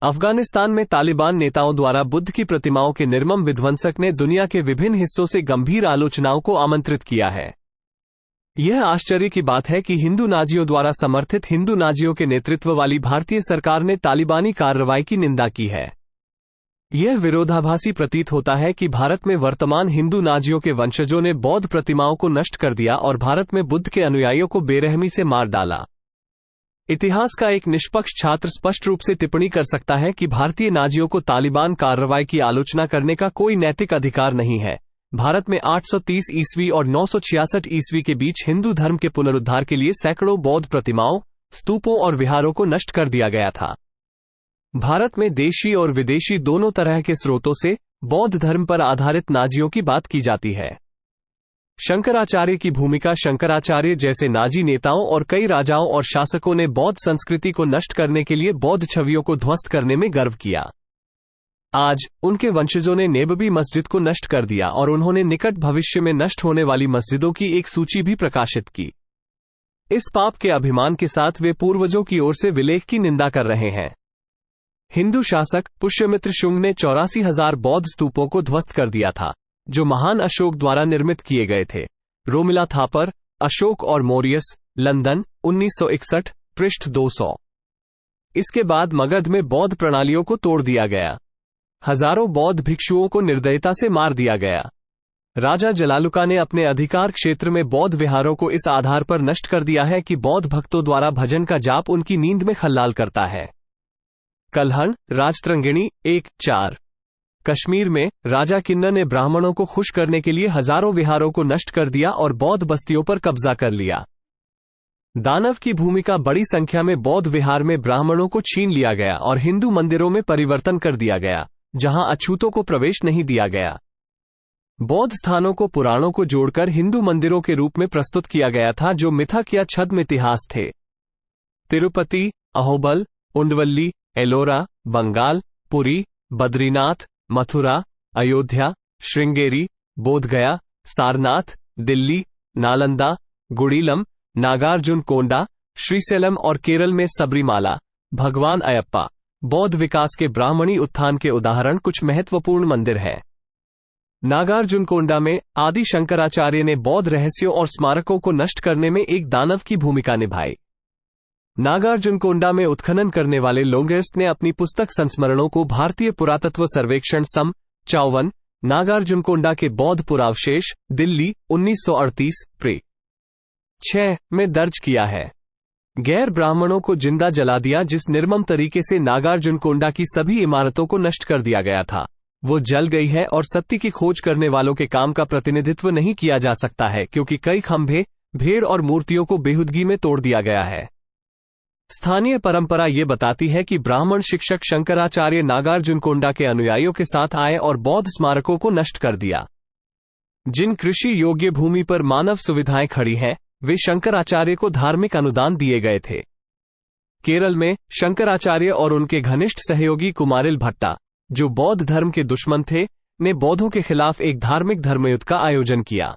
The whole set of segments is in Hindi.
अफगानिस्तान में तालिबान नेताओं द्वारा बुद्ध की प्रतिमाओं के निर्मम विध्वंसक ने दुनिया के विभिन्न हिस्सों से गंभीर आलोचनाओं को आमंत्रित किया है। यह आश्चर्य की बात है कि हिंदू नाजियों द्वारा समर्थित हिंदू नाजियों के नेतृत्व वाली भारतीय सरकार ने तालिबानी कार्रवाई की निंदा की है। यह विरोधाभासी प्रतीत होता है कि भारत में वर्तमान हिंदू नाजियों के वंशजों ने बौद्ध प्रतिमाओं को नष्ट कर दिया और भारत में बुद्ध के अनुयायियों को बेरहमी से मार डाला। इतिहास का एक निष्पक्ष छात्र स्पष्ट रूप से टिप्पणी कर सकता है कि भारतीय नाजियों को तालिबान कार्रवाई की आलोचना करने का कोई नैतिक अधिकार नहीं है। भारत में 830 ईस्वी और 966 ईस्वी के बीच हिंदू धर्म के पुनरुद्धार के लिए सैकड़ों बौद्ध प्रतिमाओं, स्तूपों और विहारों को नष्ट कर दिया गया था। भारत में देशी और विदेशी दोनों तरह के स्रोतों से बौद्ध धर्म पर आधारित नाजियों की बात की जाती है। शंकराचार्य की भूमिका। शंकराचार्य जैसे नाजी नेताओं और कई राजाओं और शासकों ने बौद्ध संस्कृति को नष्ट करने के लिए बौद्ध छवियों को ध्वस्त करने में गर्व किया। आज उनके वंशजों ने नेबबी मस्जिद को नष्ट कर दिया और उन्होंने निकट भविष्य में नष्ट होने वाली मस्जिदों की एक सूची भी प्रकाशित की। इस पाप के अभिमान के साथ वे पूर्वजों की ओर से विलेख की निंदा कर रहे हैं। हिंदू शासक पुष्यमित्र शुंग ने 84,000 बौद्ध स्तूपों को ध्वस्त कर दिया था, जो महान अशोक द्वारा निर्मित किए गए थे। रोमिला थापर, अशोक और मौर्यस, लंदन, 1961, पृष्ठ 200। इसके बाद मगध में बौद्ध प्रणालियों को तोड़ दिया गया। हजारों बौद्ध भिक्षुओं को निर्दयता से मार दिया गया। राजा जलालुका ने अपने अधिकार क्षेत्र में बौद्ध विहारों को इस आधार पर नष्ट कर दिया है कि बौद्ध भक्तों द्वारा भजन का जाप उनकी नींद में खल्लाल करता है। कल्हण, राजतरंगिणी 1-4। कश्मीर में राजा किन्नर ने ब्राह्मणों को खुश करने के लिए हजारों विहारों को नष्ट कर दिया और बौद्ध बस्तियों पर कब्जा कर लिया। दानव की भूमिका। बड़ी संख्या में बौद्ध विहार में ब्राह्मणों को छीन लिया गया और हिंदू मंदिरों में परिवर्तन कर दिया गया, जहां अछूतों को प्रवेश नहीं दिया गया। बौद्ध स्थानों को पुराणों को जोड़कर हिंदू मंदिरों के रूप में प्रस्तुत किया गया था, जो मिथक या छद्म इतिहास थे। तिरुपति, अहोबल, उंडवल्ली, एलोरा, बंगाल, पुरी, बद्रीनाथ, मथुरा, अयोध्या, श्रृंगेरी, बोधगया, सारनाथ, दिल्ली, नालंदा, गुड़ीलम, नागार्जुनकोंडा, श्रीशैलम और केरल में सबरीमाला, भगवान अयप्पा। बौद्ध विकास के ब्राह्मणी उत्थान के उदाहरण कुछ महत्वपूर्ण मंदिर हैं। नागार्जुनकोंडा में आदि शंकराचार्य ने बौद्ध रहस्यों और स्मारकों को नष्ट करने में एक दानव की भूमिका निभाई। नागार्जुनकोंडा में उत्खनन करने वाले लोंगेस्ट ने अपनी पुस्तक संस्मरणों को भारतीय पुरातत्व सर्वेक्षण सम 54 नागार्जुनकोंडा के बौद्ध पुरावशेष, दिल्ली, 1938, प्रे 6 में दर्ज किया है। गैर ब्राह्मणों को जिंदा जला दिया। जिस निर्मम तरीके से नागार्जुनकोंडा की सभी इमारतों को नष्ट कर दिया गया था, वो जल गई है और सत्य की खोज करने वालों के काम का प्रतिनिधित्व नहीं किया जा सकता है, क्योंकि कई खंभे, भेड़ और मूर्तियों को बेहुदगी में तोड़ दिया गया है। स्थानीय परंपरा ये बताती है कि ब्राह्मण शिक्षक शंकराचार्य नागार्जुनकोंडा के अनुयायियों के साथ आए और बौद्ध स्मारकों को नष्ट कर दिया। जिन कृषि योग्य भूमि पर मानव सुविधाएं खड़ी हैं, वे शंकराचार्य को धार्मिक अनुदान दिए गए थे। केरल में शंकराचार्य और उनके घनिष्ठ सहयोगी कुमारिल भट्टा, जो बौद्ध धर्म के दुश्मन थे, ने बौद्धों के खिलाफ एक धार्मिक धर्मयुद्ध का आयोजन किया।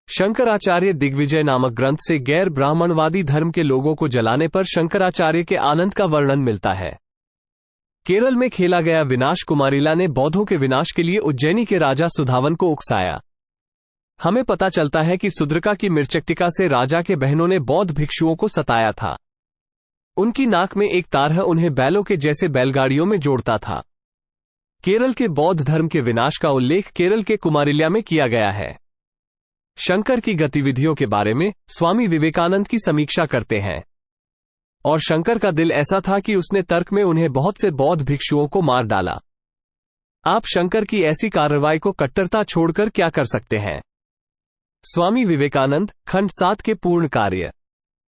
शंकराचार्य दिग्विजय नामक ग्रंथ से गैर ब्राह्मणवादी धर्म के लोगों को जलाने पर शंकराचार्य के आनंद का वर्णन मिलता है। केरल में खेला गया विनाश। कुमारिला ने बौद्धों के विनाश के लिए उज्जैनी के राजा सुधावन को उकसाया। हमें पता चलता है कि सुद्रका की मिर्चक्टिका से राजा के बहनों ने बौद्ध भिक्षुओं को सताया था। उनकी नाक में एक तार उन्हें बैलों के जैसे बैलगाड़ियों में जोड़ता था। केरल के बौद्ध धर्म के विनाश का उल्लेख केरल के कुमारिल्या में किया गया है। शंकर की गतिविधियों के बारे में स्वामी विवेकानंद की समीक्षा करते हैं। और शंकर का दिल ऐसा था कि उसने तर्क में उन्हें बहुत से बौद्ध भिक्षुओं को मार डाला। आप शंकर की ऐसी कार्रवाई को कट्टरता छोड़कर क्या कर सकते हैं? स्वामी विवेकानंद, खंड 7 के पूर्ण कार्य,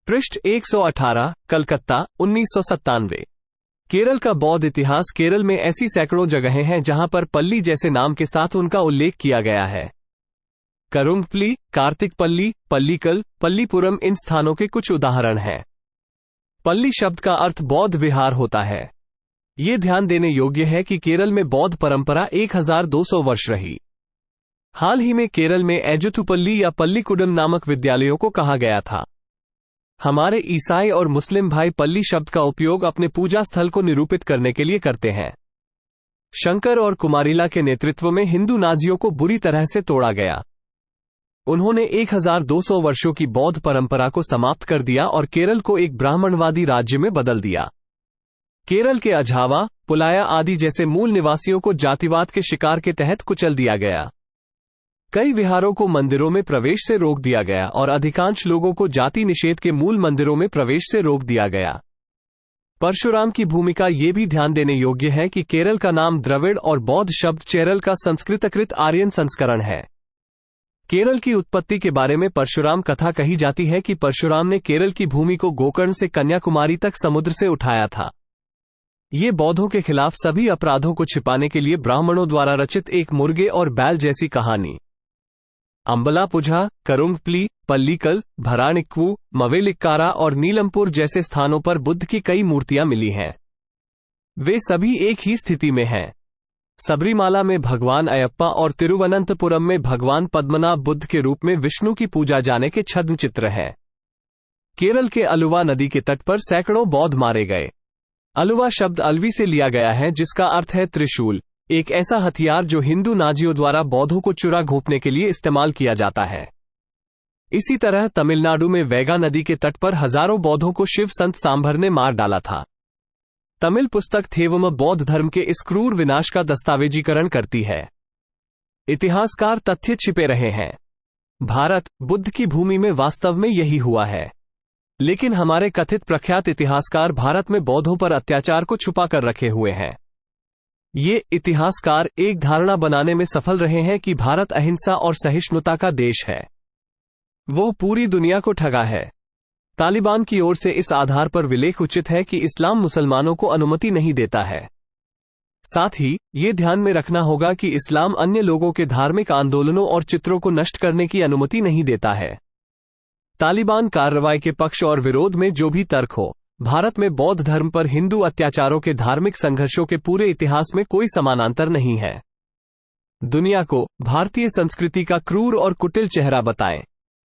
पृष्ठ 118, कलकत्ता, 1997। केरल का बौद्ध इतिहास। केरल में ऐसी सैकड़ों जगहें हैं जहां पर पल्ली जैसे नाम के साथ उनका उल्लेख किया गया है। करुंगपल्ली, कार्तिकपल्ली, पल्लीकल, पल्लीपुरम इन स्थानों के कुछ उदाहरण हैं। पल्ली शब्द का अर्थ बौद्ध विहार होता है। ये ध्यान देने योग्य है कि केरल में बौद्ध परंपरा 1200 वर्ष रही। हाल ही में केरल में एजुथुपल्ली या पल्लीकुडम नामक विद्यालयों को कहा गया था। हमारे ईसाई और मुस्लिम भाई पल्ली शब्द का उपयोग अपने पूजा स्थल को निरूपित करने के लिए करते हैं। शंकर और कुमारिला के नेतृत्व में हिंदू नाजियों को बुरी तरह से तोड़ा गया। उन्होंने 1200 वर्षों की बौद्ध परंपरा को समाप्त कर दिया और केरल को एक ब्राह्मणवादी राज्य में बदल दिया। केरल के अझावा, पुलाया आदि जैसे मूल निवासियों को जातिवाद के शिकार के तहत कुचल दिया गया। कई विहारों को मंदिरों में प्रवेश से रोक दिया गया और अधिकांश लोगों को जाति निषेध के मूल मंदिरों में प्रवेश से रोक दिया गया। परशुराम की भूमिका ये भी ध्यान देने योग्य है कि केरल का नाम द्रविड़ और बौद्ध शब्द चेरल का संस्कृतकृत आर्यन संस्करण है। केरल की उत्पत्ति के बारे में परशुराम कथा कही जाती है कि परशुराम ने केरल की भूमि को गोकर्ण से कन्याकुमारी तक समुद्र से उठाया था। ये बौद्धों के खिलाफ सभी अपराधों को छिपाने के लिए ब्राह्मणों द्वारा रचित एक मुर्गे और बैल जैसी कहानी। अंबलापुझा, करुंगप्ली, पल्लीकल, भरानिक्कू, मवेलिक्कारा और नीलमपुर जैसे स्थानों पर बुद्ध की कई मूर्तियां मिली हैं। वे सभी एक ही स्थिति में हैं। सबरीमाला में भगवान अयप्पा और तिरुवनंतपुरम में भगवान पद्मनाभ बुद्ध के रूप में विष्णु की पूजा जाने के छद्म चित्र हैं। केरल के अलुवा नदी के तट पर सैकड़ों बौद्ध मारे गए। अलुवा शब्द अलवी से लिया गया है जिसका अर्थ है त्रिशूल, एक ऐसा हथियार जो हिंदू नाजियों द्वारा बौद्धों को चुरा घोंपने के लिए इस्तेमाल किया जाता है। इसी तरह तमिलनाडु में वैगा नदी के तट पर हजारों बौद्धों को शिव संत सांभर ने मार डाला था। तमिल पुस्तक थेवम बौद्ध धर्म के इस क्रूर विनाश का दस्तावेजीकरण करती है। इतिहासकार तथ्य छिपे रहे हैं। भारत, बुद्ध की भूमि में वास्तव में यही हुआ है, लेकिन हमारे कथित प्रख्यात इतिहासकार भारत में बौद्धों पर अत्याचार को छुपा कर रखे हुए हैं। ये इतिहासकार एक धारणा बनाने में सफल रहे हैं कि भारत अहिंसा और सहिष्णुता का देश है। वो पूरी दुनिया को ठगा है। तालिबान की ओर से इस आधार पर विलेख उचित है कि इस्लाम मुसलमानों को अनुमति नहीं देता है। साथ ही ये ध्यान में रखना होगा कि इस्लाम अन्य लोगों के धार्मिक आंदोलनों और चित्रों को नष्ट करने की अनुमति नहीं देता है। तालिबान कार्रवाई के पक्ष और विरोध में जो भी तर्क हो, भारत में बौद्ध धर्म पर हिंदू अत्याचारों के धार्मिक संघर्षों के पूरे इतिहास में कोई समानांतर नहीं है। दुनिया को भारतीय संस्कृति का क्रूर और कुटिल चेहरा बताएं।